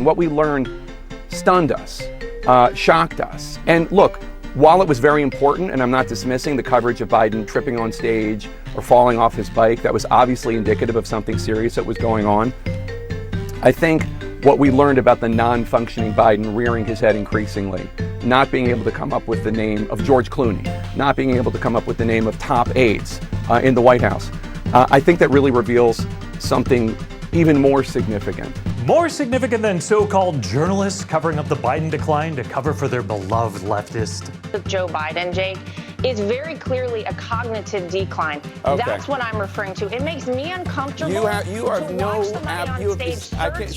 What we learned stunned us, shocked us. And look, while it was very important, and I'm not dismissing the coverage of Biden tripping on stage or falling off his bike, that was obviously indicative of something serious that was going on. I think what we learned about the non-functioning Biden rearing his head increasingly, not being able to come up with the name of George Clooney, not being able to come up with the name of top aides in the White House, I think that really reveals something even more significant. More significant than so-called journalists covering up the Biden decline to cover for their beloved leftist. With Joe Biden, Jake, is very clearly a cognitive decline. Okay. That's what I'm referring to. It makes me uncomfortable. You are to no watch somebody on stage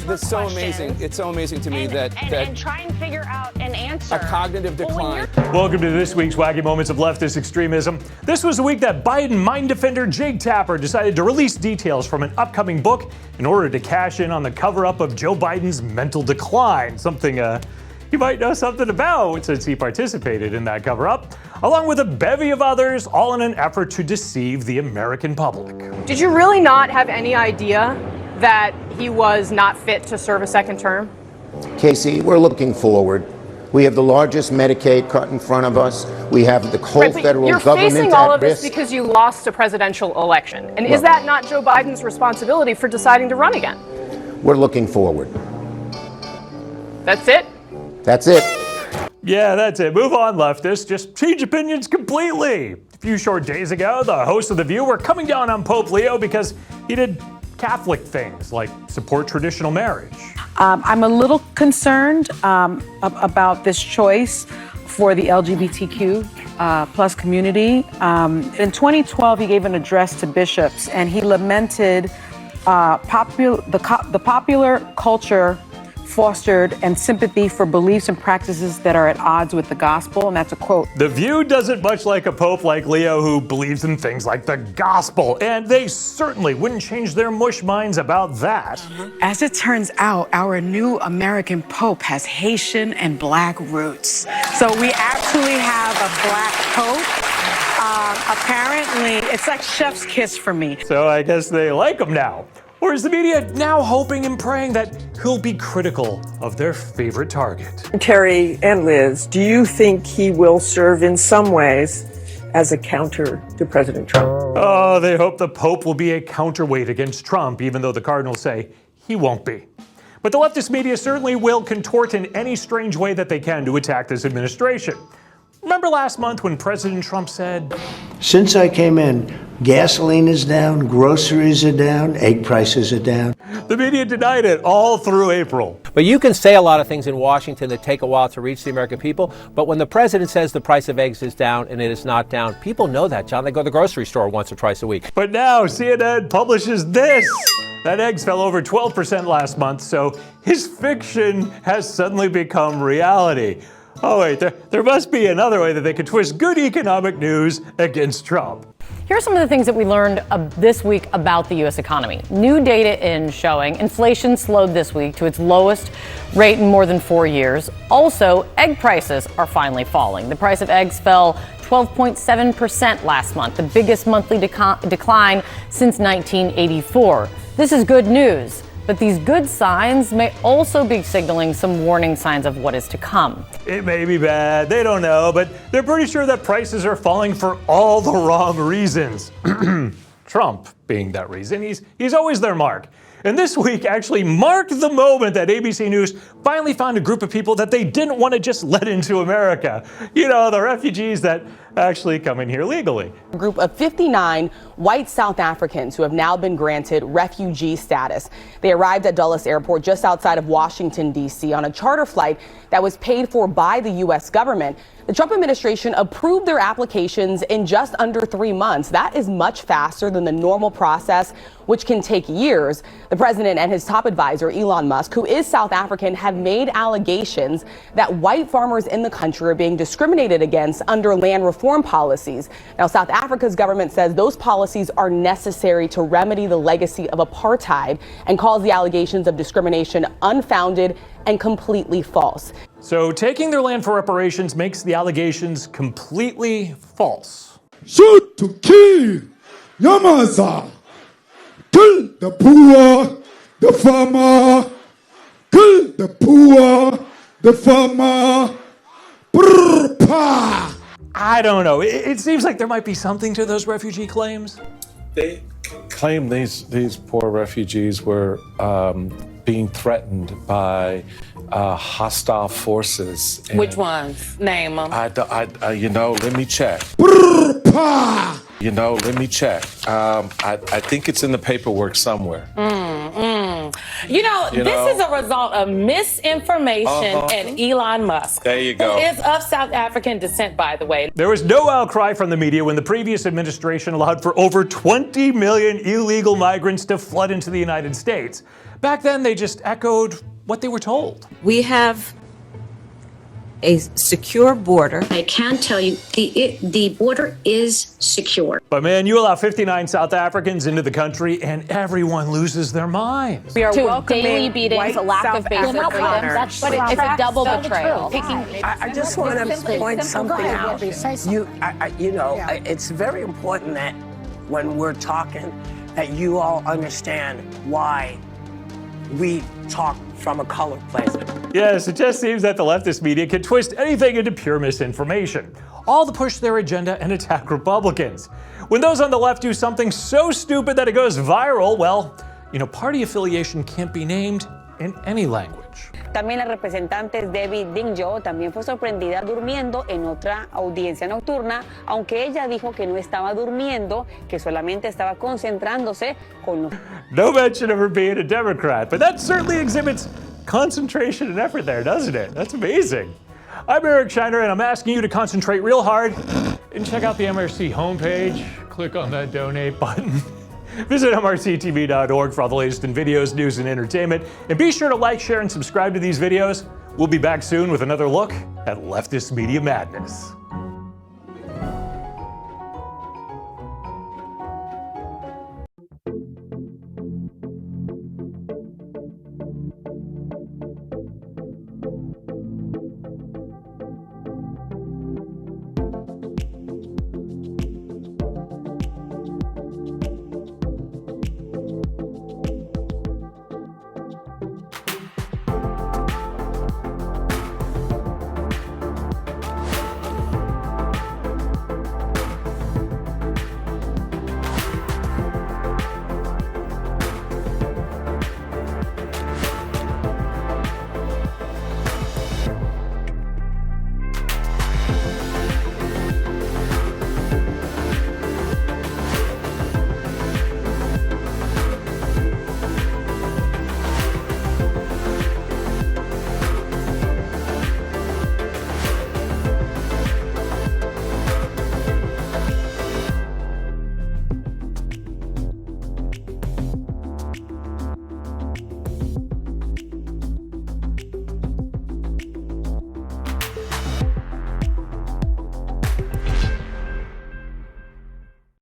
That's so amazing. It's so amazing to me that try and figure out an answer. A cognitive decline. Welcome to this week's Wacky Moments of Leftist Extremism. This was the week that Biden mind defender Jake Tapper decided to release details from an upcoming book in order to cash in on the cover-up of Joe Biden's mental decline, something you might know something about since he participated in that cover-up, along with a bevy of others, all in an effort to deceive the American public. Did you really not have any idea that he was not fit to serve a second term? Casey, we're looking forward. We have the largest Medicaid cut in front of us. We have the whole federal government at risk. You're facing all of this because you lost a presidential election. And is that not Joe Biden's responsibility for deciding to run again? We're looking forward. That's it? That's it. Yeah, that's it. Move on, leftists. Just change opinions completely. A few short days ago, the hosts of The View were coming down on Pope Leo because he did Catholic things like support traditional marriage. I'm a little concerned about this choice for the LGBTQ plus community. In 2012, he gave an address to bishops, and he lamented the popular culture fostered and sympathy for beliefs and practices that are at odds with the gospel, and that's a quote. The View doesn't much like a pope like Leo who believes in things like the gospel, and they certainly wouldn't change their mush minds about that. As it turns out, our new American pope has Haitian and black roots. So we actually have a black pope. Apparently, it's like chef's kiss for me. So I guess they like him now. Or is the media now hoping and praying that he'll be critical of their favorite target? Terry and Liz, do you think he will serve in some ways as a counter to President Trump? Oh, they hope the Pope will be a counterweight against Trump, even though the Cardinals say he won't be. But the leftist media certainly will contort in any strange way that they can to attack this administration. Remember last month when President Trump said, "Since I came in, gasoline is down, groceries are down, egg prices are down." The media denied it all through April. But you can say a lot of things in Washington that take a while to reach the American people. But when the president says the price of eggs is down and it is not down, people know that, John. They go to the grocery store once or twice a week. But now CNN publishes this. That eggs fell over 12% last month, so his fiction has suddenly become reality. Oh wait, there must be another way that they could twist good economic news against Trump. Here are some of the things that we learned this week about the U.S. economy. New data in showing inflation slowed this week to its lowest rate in more than 4 years. Also, egg prices are finally falling. The price of eggs fell 12.7% last month, the biggest monthly decline since 1984. This is good news. But these good signs may also be signaling some warning signs of what is to come. It may be bad, they don't know, but they're pretty sure that prices are falling for all the wrong reasons. Trump being that reason. He's always their mark. And this week actually marked the moment that ABC News finally found a group of people that they didn't want to just let into America. You know, the refugees that actually come in here legally. A group of 59 white South Africans who have now been granted refugee status. They arrived at Dulles Airport just outside of Washington, D.C. on a charter flight that was paid for by the U.S. government. The Trump administration approved their applications in just under 3 months. That is much faster than the normal process, which can take years. The president and his top advisor, Elon Musk, who is South African, have made allegations that white farmers in the country are being discriminated against under land reform policies. Now, South Africa's government says those policies are necessary to remedy the legacy of apartheid and calls the allegations of discrimination unfounded and completely false. So taking their land for reparations makes the allegations completely false. Shoot to kill your mother. Kill the poor, the farmer, kill the poor, the farmer. Brr, pa. I don't know. It seems like there might be something to those refugee claims. They claim these poor refugees were being threatened by hostile forces. Which ones? Name them. Let me check. Let me check. I think it's in the paperwork somewhere. This is a result of misinformation and Elon Musk. There you go. Who is of South African descent, by the way. There was no outcry from the media when the previous administration allowed for over 20 million illegal migrants to flood into the United States. Back then, they just echoed what they were told. We have a secure border. I can tell you the border is secure. But man, you allow 59 South Africans into the country and everyone loses their minds. We are to welcoming daily beatings, a lack of basic freedoms. But it's a double betrayal. I just want to point something out. It's very important that when we're talking, that you all understand why we talk from a colored place. Yes, it just seems that the leftist media can twist anything into pure misinformation, all to push their agenda and attack Republicans. When those on the left do something so stupid that it goes viral, well, party affiliation can't be named in any language. También la representante Debbie Dingjo también fue sorprendida durmiendo en otra audiencia nocturna, aunque ella dijo que no estaba durmiendo, que solamente estaba concentrándose con los... No mention of her being a Democrat, but that certainly exhibits concentration and effort there, doesn't it? That's amazing. I'm Eric Shiner, and I'm asking you to concentrate real hard and check out the MRC homepage. Click on that donate button. Visit MRCTV.org for all the latest in videos, news, and entertainment. And be sure to like, share, and subscribe to these videos. We'll be back soon with another look at leftist media madness.